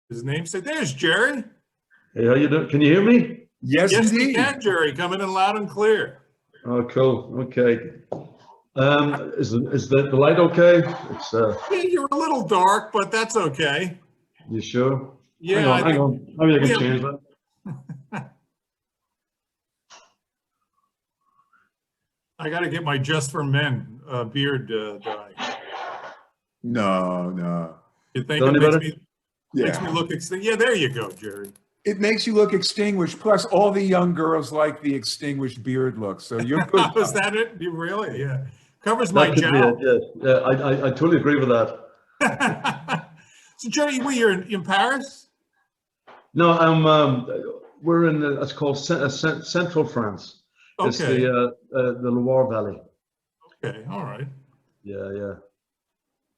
His namesake. There's Gerry. Hey, how you doing? Can you hear me? Yes, Yes, we indeed. can, Gerry. Coming in loud and clear. Oh, cool. Okay. Is the light okay? It's Yeah, you're a little dark, but that's okay. you sure? Yeah, I hang think on. Maybe I we can have- change that. I got to get my Just for Men beard dye. No. You think Don't it anybody? makes me Yeah. look extinct? Yeah, there you go, Gerry. It makes you look extinguished. Plus, all the young girls like the extinguished beard look. So you're good. Was that it? You really? Yeah. Covers my That could be jowl. it. Yeah. I totally agree with that. So, Gerry, you're in Paris? No, we're in it's called Central France. It's Okay. the Loire Valley. Okay. All right. Yeah.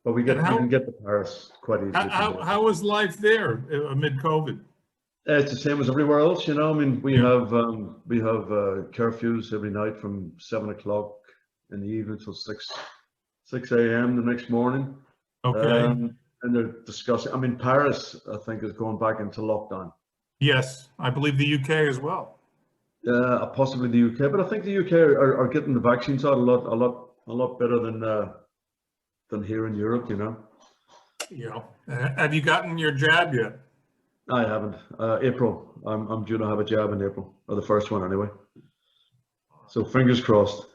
But we And can get to Paris quite easily. How was life there amid COVID? It's the same as everywhere else, you know. I mean, we have curfews every night from 7 o'clock in the evening till 6 a.m. the next morning. Okay. And they're discussing. I mean, Paris, I think, is going back into lockdown. Yes, I believe the UK as well. Possibly the UK, but I think the UK are getting the vaccines out a lot better than here in Europe, you know. Yeah. Have you gotten your jab yet? I haven't. April. I'm due to have a jab in April, or the first one anyway. So fingers crossed.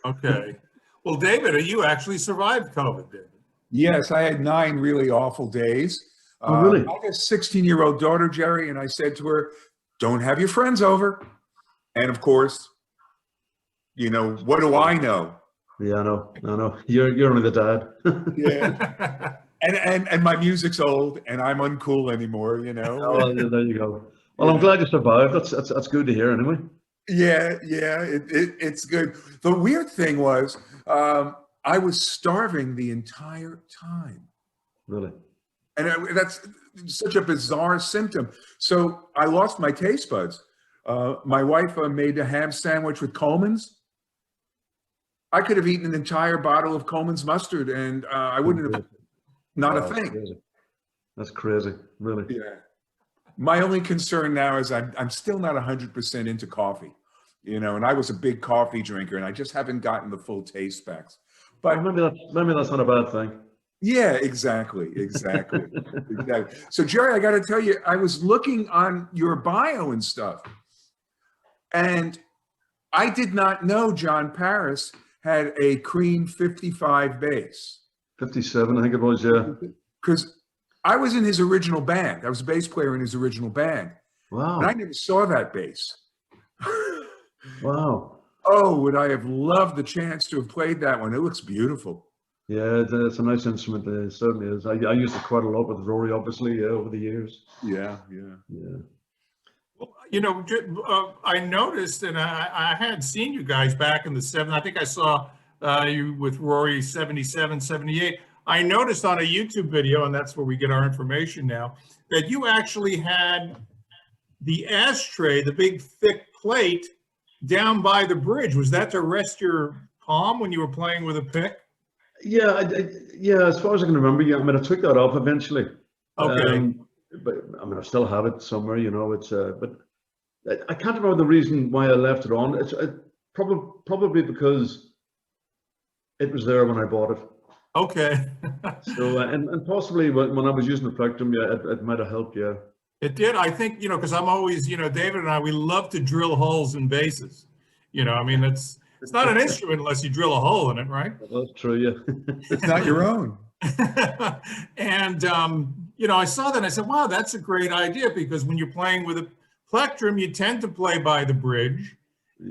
Okay. Well, David, you actually survived COVID, David. Yes, I had 9 really awful days. Oh, really? I have a 16-year-old daughter, Gerry, and I said to her, "Don't have your friends over." And of course, you know, what do I know? Yeah, I know. You're only the dad. Yeah. And my music's old, and I'm uncool anymore. You know. Oh, yeah, there you go. Well, I'm glad you survived. That's good to hear, anyway. Yeah. It's good. The weird thing was, I was starving the entire time. Really. And that's such a bizarre symptom. So I lost my taste buds. My wife made a ham sandwich with Coleman's. I could have eaten an entire bottle of Coleman's mustard, and I wouldn't have, not Wow, a thing. crazy. That's crazy, really. Yeah. My only concern now is I'm still not 100% into coffee, you know, and I was a big coffee drinker, and I just haven't gotten the full taste specs. But Well, maybe that's not a bad thing. yeah, exactly. So, Gerry, I got to tell you, I was looking on your bio and stuff, and I did not know John Paris had a Cream 55 bass. 57, I think it was. Yeah. Because I was in his original band. I was a bass player in his original band. Wow. And I never saw that bass. Wow. Oh, would I have loved the chance to have played that one? It looks beautiful. Yeah, it's a nice instrument. It certainly is. I used it quite a lot with Rory, obviously, over the years. Yeah. Well, you know, I noticed, and I had seen you guys back in the 70s. I think I saw you with Rory 77, 78. I noticed on a YouTube video, and that's where we get our information now, that you actually had the ashtray, the big thick plate, down by the bridge. Was that to rest your palm when you were playing with a pick? Yeah, yeah. As far as I can remember, yeah. I mean, I took that off eventually. Okay. But I mean, I still have it somewhere, you know. It's but I can't remember the reason why I left it on. It's probably because it was there when I bought it. Okay. So and possibly when I was using the plectrum, yeah, it might have helped. Yeah. It did. I think, you know, because I'm always, you know, David and I, we love to drill holes in basses. You know, I mean, it's not an instrument unless you drill a hole in it, right? That's true. Yeah. It's not your own. And, you know, I saw that and I said, wow, that's a great idea, because when you're playing with a plectrum, you tend to play by the bridge,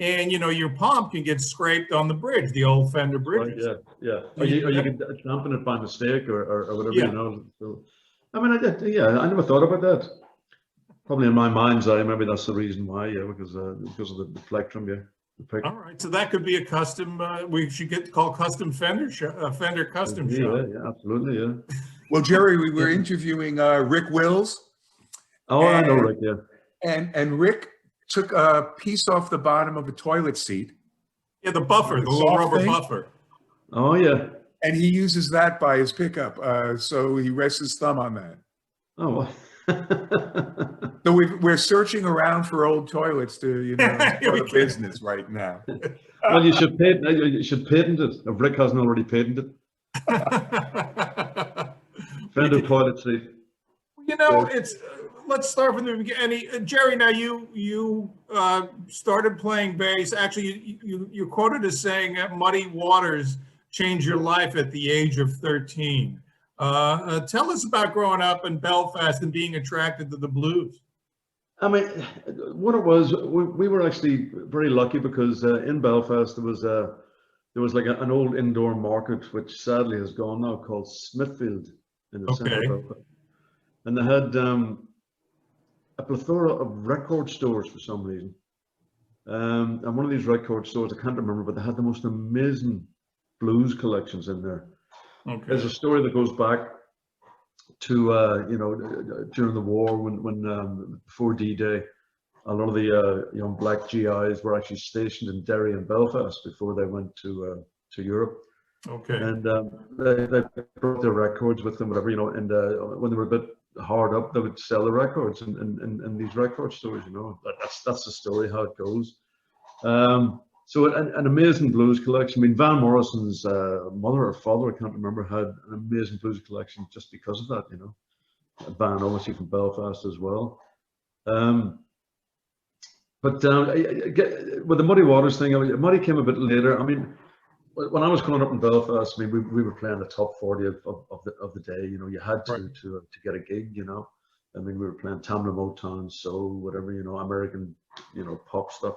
and, you know, your palm can get scraped on the bridge, the old Fender bridges. Right, yeah. Or you can dampen it by mistake or whatever, Yeah. you know. So, I mean, I never thought about that. Probably in my mind's eye, maybe that's the reason why, yeah, because of the plectrum, yeah. The pick. All right, so that could be a custom. We should get called custom Fender Fender custom shop. Yeah, absolutely, yeah. Well, Gerry, we were interviewing Rick Wills. Oh, I know, Rick, yeah. And Rick took a piece off the bottom of a toilet seat. Yeah, the buffer, the little soft rubber thing? buffer. Oh, yeah. And he uses that by his pickup. So he rests his thumb on that. Oh, well. So we're searching around for old toilets to, you know, start a business right now. Well, you should patent it if Rick hasn't already patented it. Fender toiletry. You know, it's let's start from the beginning. Gerry, now you started playing bass. Actually, you quoted as saying that Muddy Waters changed your life at the age of 13. Tell us about growing up in Belfast and being attracted to the blues. I mean, what it was, we were actually very lucky because in Belfast there was like an old indoor market, which sadly has gone now, called Smithfield in the centre of Belfast. And they had a plethora of record stores for some reason. And one of these record stores, I can't remember, but they had the most amazing blues collections in there. Okay. There's a story that goes back to you know, during the war when before D-Day, a lot of the young black GIs were actually stationed in Derry and Belfast before they went to Europe. Okay. And they brought their records with them, whatever, you know. And when they were a bit hard up, they would sell the records in these record stores. You know, that's the story how it goes. So an amazing blues collection. I mean, Van Morrison's mother or father, I can't remember, had an amazing blues collection just because of that. You know, Van obviously from Belfast as well. But with the Muddy Waters thing, I mean, Muddy came a bit later. I mean, when I was growing up in Belfast, I mean, we were playing the top 40 of the day. You know, you had to get a gig. You know, I mean, we were playing Tamla, Motown, soul, whatever, you know, American, you know, pop stuff.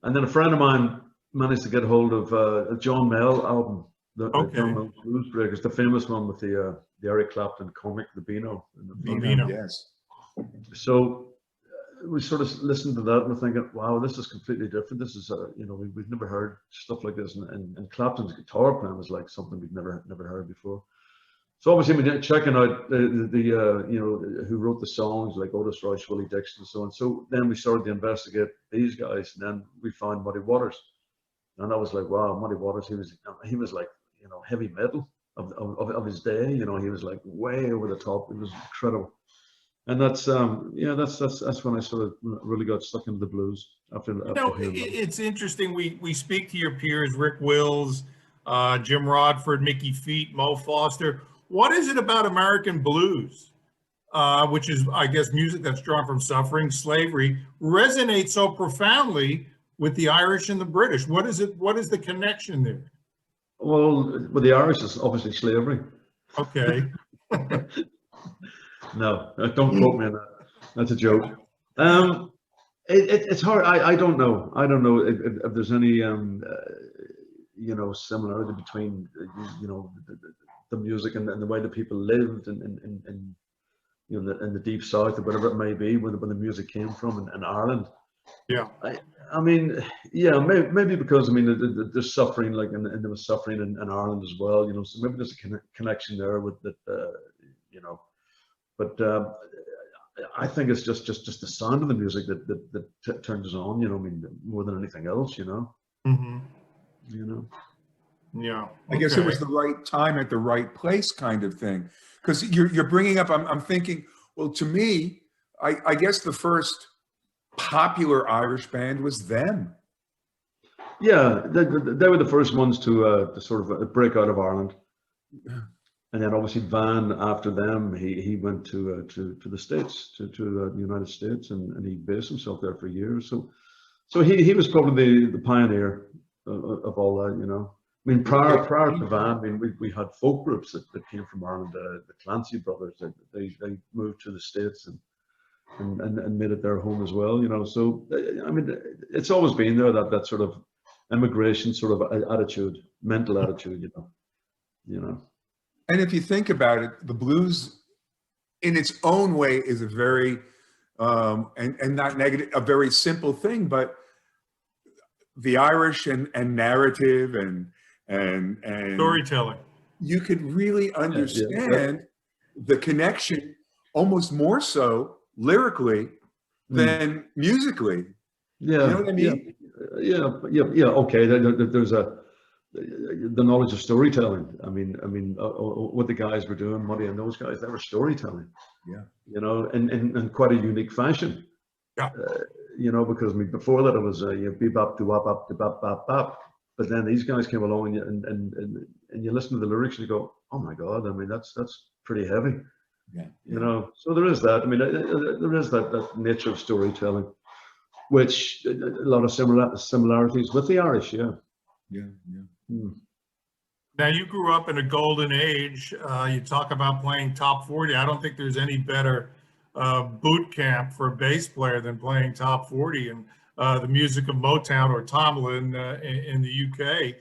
And then a friend of mine managed to get hold of a John Mayall album, the John Mayall Blues Breakers, the famous one with the Eric Clapton comic, the Beano. Beano. Yes. So we sort of listened to that and we're thinking, wow, this is completely different. This is, you know, we've never heard stuff like this. And Clapton's guitar playing was like something we'd never heard before. So obviously we checking out the you know, who wrote the songs like Otis Rush, Willie Dixon, and so on. So then we started to investigate these guys, and then we found Muddy Waters, and I was like, wow, Muddy Waters, he was like, you know, heavy metal of his day. You know, he was like way over the top. It was incredible, and that's yeah, that's when I sort of really got stuck into the blues after. You know, it's interesting. We speak to your peers, Rick Wills, Jim Rodford, Mickey Feet, Mo Foster. What is it about American blues, which is, I guess, music that's drawn from suffering, slavery, resonates so profoundly with the Irish and the British? What is it? What is the connection there? Well, with the Irish, it's obviously slavery. Okay. No, don't quote me on that. That's a joke. It's hard. I don't know. I don't know if there's any you know, similarity between you know, the music and the way that people lived and you know, in the deep south or whatever it may be, when the music came from in Ireland. Yeah. I mean, yeah, maybe because, I mean, there's suffering, like, and there was suffering in Ireland as well, you know, so maybe there's a connection there with that, you know, but I think it's just the sound of the music that turns us on, you know, I mean, more than anything else, you know. Mm-hmm. You know. Yeah. I guess it was the right time at the right place kind of thing. Because you're bringing up, I'm thinking, well, to me, I guess the first popular Irish band was them. Yeah, they were the first ones to sort of break out of Ireland. And then obviously Van, after them, he went to the States, to the United States, and he based himself there for years. So he was probably the pioneer of all that, you know. I mean, prior to Van, I mean, we had folk groups that came from Ireland. The Clancy brothers, they moved to the States and made it their home as well, you know. So I mean, it's always been there, that sort of immigration sort of attitude, mental attitude, you know. And if you think about it, the blues, in its own way, is a very and not negative, a very simple thing, but the Irish and narrative and storytelling. You could really understand the connection almost more so lyrically than musically. Yeah, you know what I mean? Yeah. Okay. There's the knowledge of storytelling. I mean, what the guys were doing, Muddy and those guys, they were storytelling. Yeah. You know, in quite a unique fashion. Yeah. You know, because I mean, before that it was bebop, doo-wop, bop, bop, bop. But then these guys came along and you listen to the lyrics and you go, oh my God, I mean, that's pretty heavy. Yeah. You know, so there is that. I mean, there is that nature of storytelling, which a lot of similarities with the Irish. Yeah. Yeah. Yeah. Mm. Now, you grew up in a golden age. You talk about playing top 40. I don't think there's any better boot camp for a bass player than playing top 40 and the music of Motown or Tomlin in the UK.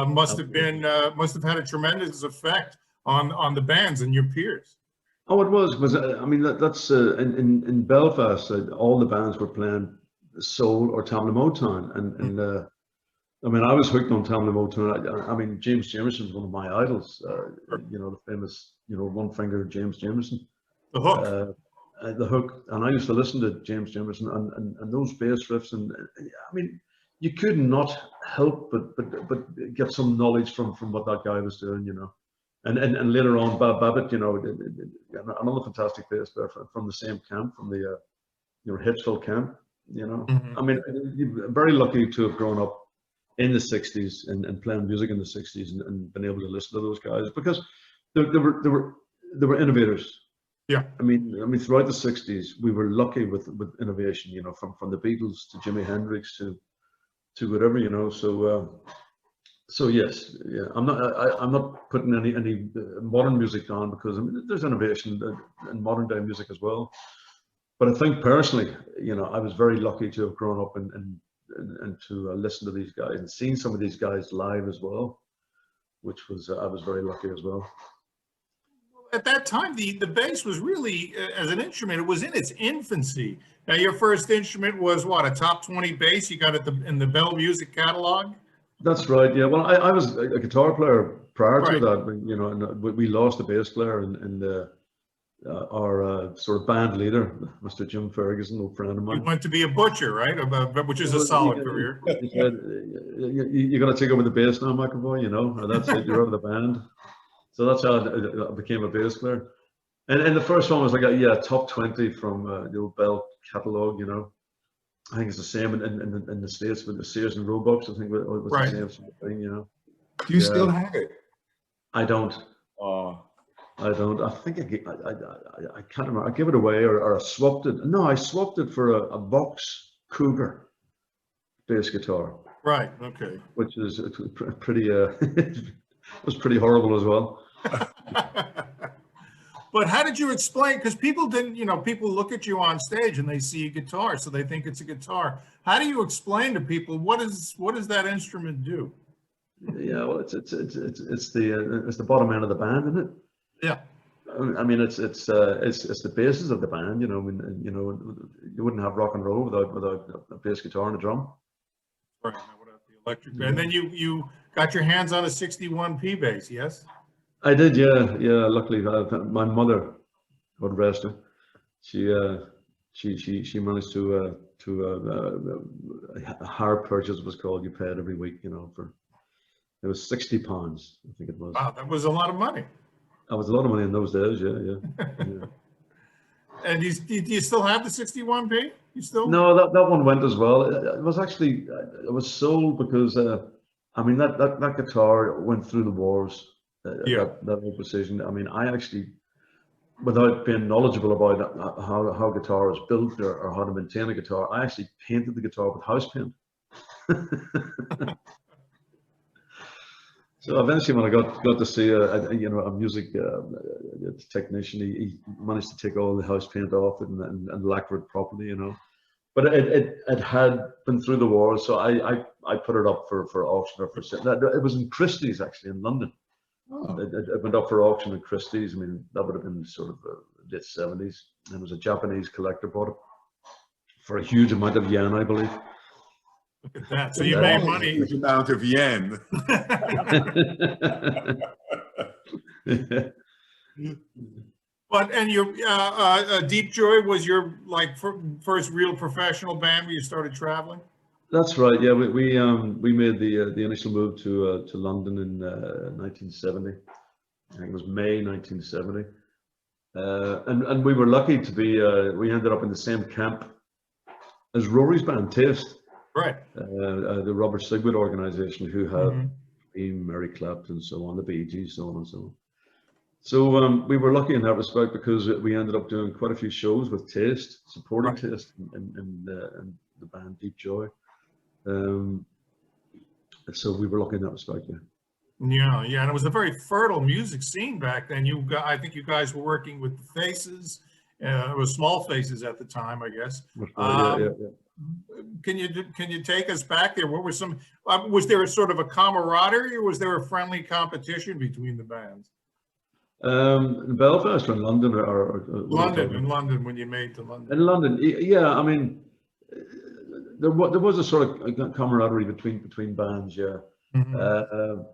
Must have had a tremendous effect on the bands and your peers. Oh, it was. I mean, that's in Belfast. All the bands were playing soul or Tamla Motown, and I mean, I was hooked on Tamla Motown. I mean, James Jamerson is one of my idols. You know, the famous, you know, one finger James Jamerson. The Hook. The Hook, and I used to listen to James Jamerson and those bass riffs, and I mean, you could not help but get some knowledge from what that guy was doing, you know. And later on, Bob Babbitt, you know, another fantastic bass player from the same camp, from the you know, Hitchville camp, you know. Mhm. I mean, you're very lucky to have grown up in the 60s and playing music in the 60s and been able to listen to those guys, because they were innovators. Yeah. I mean, throughout the 60s, we were lucky with innovation, you know, from the Beatles to Jimi Hendrix to whatever, you know. So yes, yeah, I'm not putting any modern music down, because I mean, there's innovation in modern day music as well. But I think personally, you know, I was very lucky to have grown up and to listen to these guys and seen some of these guys live as well, which was I was very lucky as well. At that time, the bass was really, as an instrument, it was in its infancy. Now, your first instrument was what, a top 20 bass? You got it in the Bell Music catalog? That's right. Yeah. Well, I was a guitar player prior to Right. that, you know, and we lost a bass player and our sort of band leader, Mr. Jim Ferguson, old friend of You mine. went to be a butcher, right? Which is a solid career. He said, "You got to take over the bass now, McAvoy. You know, and that's it. You're out of the band." So that's how I became a bass player. And the first one was like a top 20 from the old Bell catalog. You know, I think it's the same in the States with the Sears and Roebucks. I think it was Right. the same sort of thing. You know, Do you still have it? I don't. I don't. I think I can't remember. I gave it away or I swapped it. No, I swapped it for a Vox Cougar bass guitar, Right. Okay. which is pretty. It was pretty horrible as well. But how did you explain? Because people didn't, you know, people look at you on stage and they see a guitar, so they think it's a guitar. How do you explain to people what does that instrument do? Yeah, well, it's the bottom end of the band, isn't it? Yeah. I mean, it's the basis of the band. You know, I mean, you know, you wouldn't have rock and roll without a bass guitar and a drum. Right. Without the electric. And then you got your hands on a 61P bass, yes? I did, yeah. Luckily, my mother, God rest her, she managed to a hire purchase was called. You paid every week, you know, for it was £60, I think it was. Wow, that was a lot of money. That was a lot of money in those days, yeah. And do you still have the 61P? You still? No, that one went as well. It was actually it was sold because I mean that guitar went through the wars. That old Precision. I mean, I actually, without being knowledgeable about how guitar is built or how to maintain a guitar, I actually painted the guitar with house paint. So eventually, when I got to see a music technician, he managed to take all the house paint off it and lacquer it properly, you know. But it had been through the war, so I put it up for auction or for sale. It was in Christie's actually in London. Oh. It went up for auction at Christie's. I mean, that would have been sort of late 70s. And it was a Japanese collector bought it for a huge amount of yen, I believe. Look at that. So you made A money. huge amount of yen. But and your Deep Joy was your like first real professional band where you started traveling? That's right. Yeah, we made the initial move to London in 1970. I think it was May 1970. And we were lucky to be. We ended up in the same camp as Rory's band, Taste, Right. the Robert Sigwood organization, who have Mhm. Mary Clapton, so on, the Bee Gees, so on and so on. So we were lucky in that respect because we ended up doing quite a few shows with Taste, supporting Right. Taste and the band Deep Joy. So we were lucky in that respect, yeah. Yeah, yeah, and it was a very fertile music scene back then. I think you guys were working with the Faces. It was Small Faces at the time, I guess. That's right, yeah. Can you take us back there? What were some? Was there a sort of a camaraderie, or was there a friendly competition between the bands? In Belfast or in London or what are you London, talking in about? London, when you made to London. In London, yeah. I mean, there was a sort of camaraderie between bands, yeah. Mhm.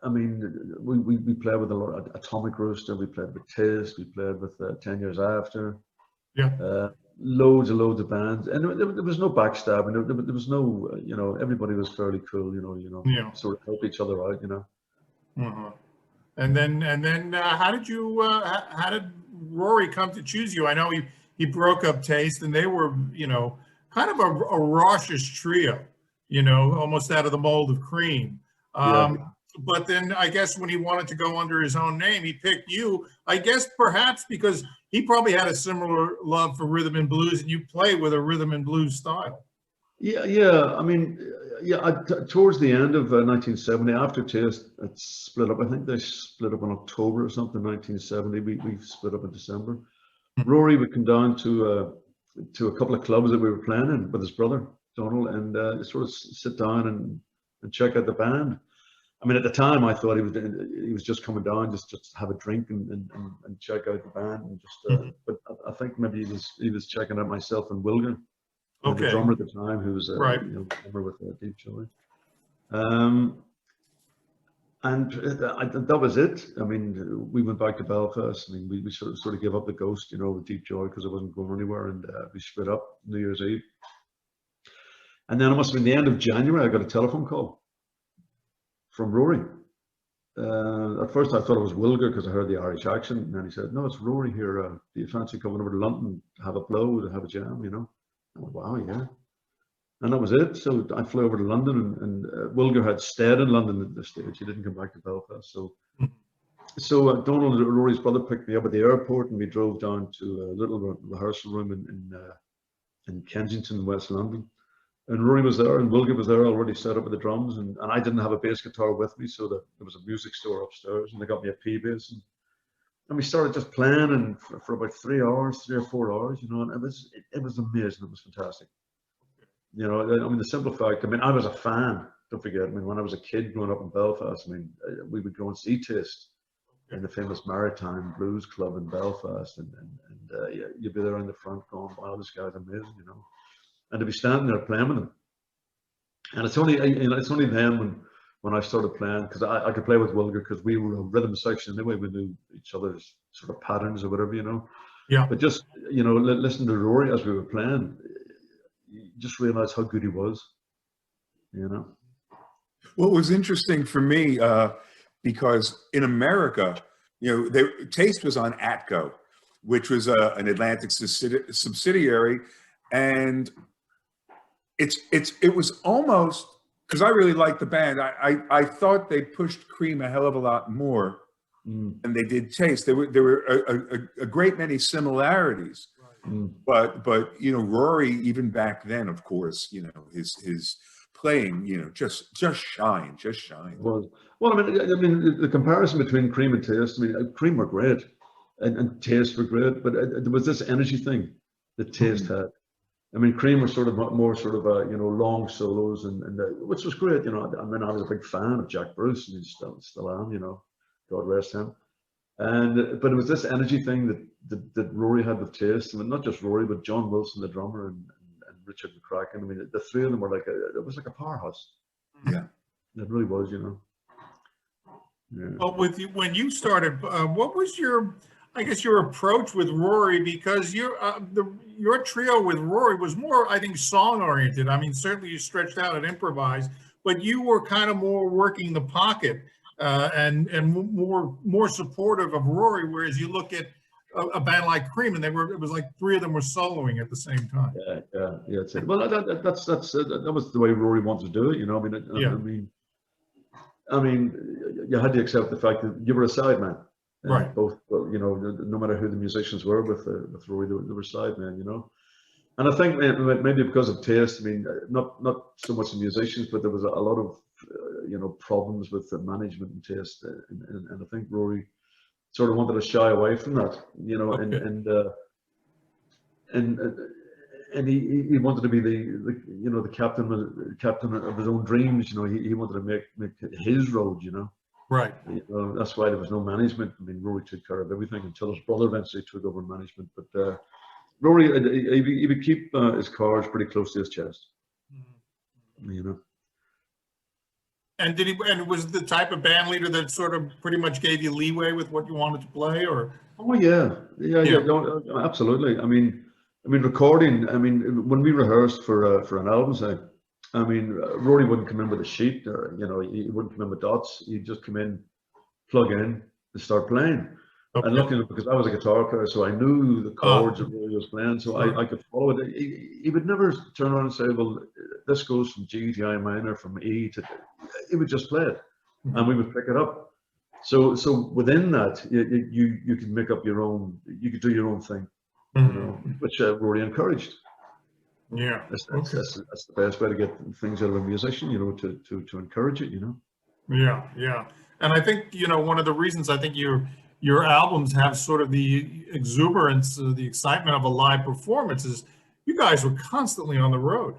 I mean, we played with a lot of Atomic Rooster, we played with Taste, we played with 10 Years After, Yeah, loads of bands, and there was no backstabbing. There was no, everybody was fairly cool, yeah. sort of help each other out, Uh-huh. And then, how did Rory come to choose you? I know he broke up Taste, and they were, kind of a raucous trio, almost out of the mold of Cream. Yeah. But then I guess when he wanted to go under his own name, he picked you. I guess perhaps because he probably had a similar love for rhythm and blues, and you play with a rhythm and blues style. Yeah. I mean, towards the end of 1970, after Taste had split up, I think they split up in October or something, 1970. We split up in December. Rory would come down to a couple of clubs that we were playing in with his brother, Donald, and sort of sit down and check out the band. I mean, at the time, I thought he was just coming down, just to have a drink and check out the band, and just. But I think maybe he was checking out myself and Wilger, the Okay, drummer at the time, who was right. drummer with Deep Joy. And that was it. I mean, we went back to Belfast. I mean, we sort of gave up the ghost, with Deep Joy because it wasn't going anywhere, and we split up New Year's Eve. And then it must have been the end of January. I got a telephone call from Rory. At first, I thought it was Wilger because I heard the Irish accent, and then he said, "No, it's Rory here. Do you fancy coming over to London, to have a blow, to have a jam?" I went, "Wow, yeah." And that was it. So I flew over to London, and Wilger had stayed in London at this stage. He didn't come back to Belfast. So Donald, Rory's brother, picked me up at the airport, and we drove down to a little rehearsal room in Kensington, West London. And Rory was there, and Wilger was there already set up with the drums, and I didn't have a bass guitar with me, so there was a music store upstairs, and they got me a P bass, and we started just playing, and for about 3 or 4 hours, and it was amazing. It was fantastic. I mean, the simple fact, I mean, I was a fan, don't forget. I mean, when I was a kid growing up in Belfast, I mean, we would go and see Taste in the famous Maritime Blues Club in Belfast, and you'd be there in the front going, "Wow, this guy's amazing," and to be standing there playing with him. And it's only then when I started playing, because I could play with Wilger because we were a rhythm section anyway. We knew each other's sort of patterns or whatever, Yeah. But just, listening to Rory as we were playing, you just realized how good he was, What was interesting for me, because in America, Taste was on Atco, which was an Atlantic subsidiary, and it was almost, because I really liked the band. I thought they pushed Cream a hell of a lot more than they did Taste. There were a great many similarities, but Rory, even back then, of course, his playing, just shine. Well, I mean, the comparison between Cream and Taste, I mean, Cream were great, and Taste were great, but there was this energy thing that Taste had. I mean, Cream was sort of more sort of long solos, and which was great. I mean, I was a big fan of Jack Bruce, and he still am. God rest him. But it was this energy thing that Rory had with Taste. I mean, not just Rory, but John Wilson, the drummer, and Richard McCracken. I mean, the three of them were it was like a powerhouse. Yeah, it really was. Yeah. Well, when you started, what was your? I guess your approach with Rory, because your trio with Rory was more, I think, song oriented. I mean, certainly you stretched out and improvised, but you were kind of more working the pocket and more supportive of Rory. Whereas you look at a band like Cream, and it was like three of them were soloing at the same time. Yeah. That's it. Well, that was the way Rory wanted to do it. You know, I mean, you had to accept the fact that you were a sideman. Right. Both, you know, no matter who the musicians were with Rory, they were sidemen, you know. And I think maybe because of taste, I mean, not so much the musicians, but there was a lot of, you know, problems with the management and taste. And I think Rory sort of wanted to shy away from that, you know, Okay. and he wanted to be the you know, the captain of his own dreams. You know, he wanted to make his road, you know. Right. You know, that's why there was no management. I mean, Rory took care of everything until his brother eventually took over management. But Rory, he would keep his cards pretty close to his chest. You know. And and was the type of band leader that sort of pretty much gave you leeway with what you wanted to play, or? Oh yeah. No, absolutely. I mean, recording. I mean, when we rehearsed for an album, say, I mean, Rory wouldn't come in with a sheet, or you know, he wouldn't come in with dots. He'd just come in, plug in, and start playing. Okay. And luckily, because I was a guitar player, so I knew the chords that Rory was playing, so I could follow it. He would never turn around and say, "Well, this goes from G to I minor, from E to." He would just play it, and we would pick it up. So within that, you could make up your own. You could do your own thing, you know, which Rory encouraged. Yeah. That's the best way to get things out of a musician, you know, to encourage it, you know. Yeah. And I think, you know, one of the reasons I think your albums have sort of the exuberance, the excitement of a live performance is you guys were constantly on the road.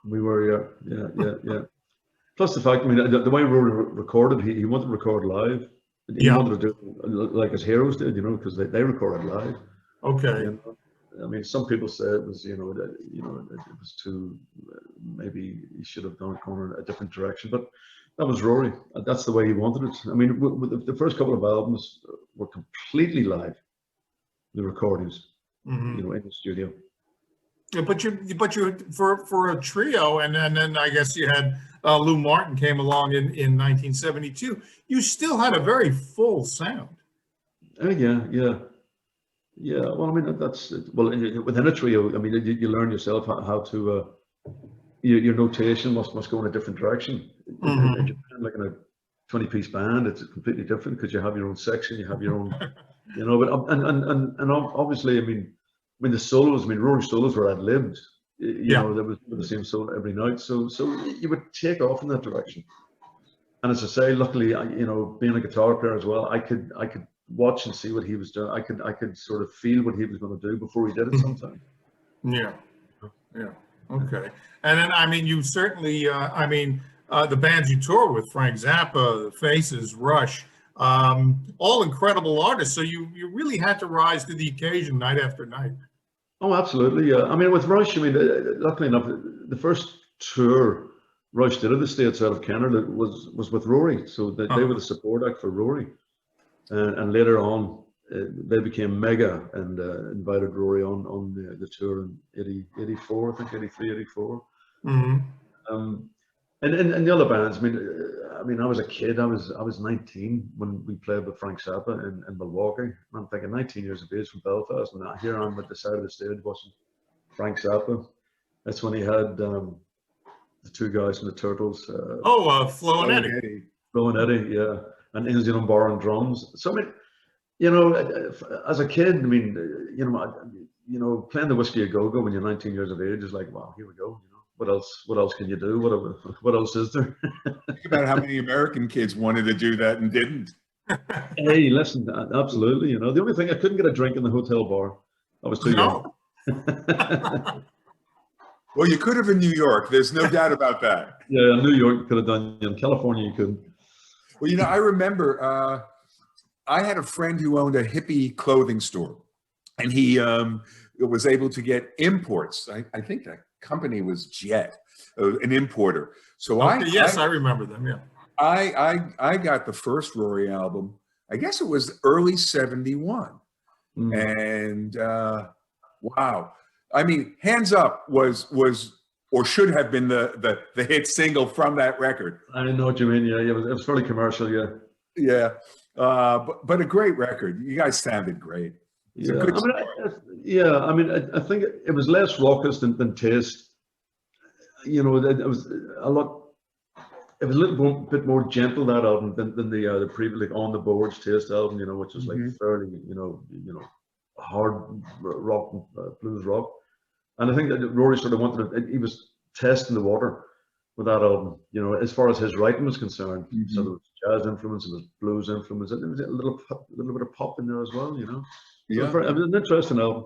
We were, yeah. Plus the fact, I mean, the way Rory recorded, he wanted to record live. He wanted to do like his heroes did, you know, because they recorded live. Okay. You know? I mean, some people say it was, you know, it was too, maybe he should have gone in a different direction, but that was Rory. That's the way he wanted it. I mean, the first couple of albums were completely live, the recordings, you know, in the studio. Yeah, but you for a trio, and then I guess you had Lou Martin came along in 1972. You still had a very full sound. Yeah. Well, I mean, within a trio. I mean, you learn yourself how to your notation must go in a different direction. In Japan, like in a 20-piece band, it's completely different because you have your own section, you have your own, you know. But and obviously, I mean the solos. I mean, Rory's solos were ad-libbed. You know, there was the same solo every night. So you would take off in that direction. And as I say, luckily, you know, being a guitar player as well, I could watch and see what he was doing. I could sort of feel what he was going to do before he did it sometimes. Yeah. Okay. And then, I mean, you certainly, the bands you tour with, Frank Zappa, Faces, Rush, all incredible artists. So you really had to rise to the occasion night after night. Oh, absolutely. Yeah. I mean, with Rush, I mean, luckily enough, the first tour Rush did of the States out of Canada was with Rory. So they were the support act for Rory. And later on, they became mega and invited Rory on the tour in 84, I think, 83, 84. And the other bands, I mean, I was a kid. I was 19 when we played with Frank Zappa in Milwaukee. And I'm thinking 19 years of age from Belfast, and here I'm at the side of the stage watching Frank Zappa. That's when he had the two guys from the Turtles. Flo and Eddie. Flo and Eddie, yeah. And Ainsley Dunbar on drums. So I mean, you know, as a kid, I mean, you know, playing the Whiskey a Go-Go when you're 19 years of age is like, wow, here we go. You know, what else can you do? What else is there? Think about how many American kids wanted to do that and didn't. Hey, listen, absolutely. You know, the only thing, I couldn't get a drink in the hotel bar. I was too young. Well, you could have in New York. There's no doubt about that. Yeah, in New York you could have done. In California you couldn't. Well, you know, I remember I had a friend who owned a hippie clothing store, and he was able to get imports. I think that company was Jet, an importer. So I remember them. Yeah, I got the first Rory album. I guess it was early '71, And wow, I mean, Hands Up was or should have been the hit single from that record. I know what you mean. Yeah, it was fairly commercial. Yeah. Yeah, but a great record. You guys sounded great. It's a Yeah, good I mean, I mean, I think it was less raucous than Taste. You know, it was a lot. It was a little bit more gentle, that album, than the previous, like On the Boards Taste album. You know, which was like fairly, you know, hard rock, blues rock. And I think that Rory sort of wanted to. He was testing the water with that album. You know, as far as his writing was concerned. So there was jazz influence, there was blues influence, and there was a little bit of pop in there as well. You know. So Yeah. it was an interesting album.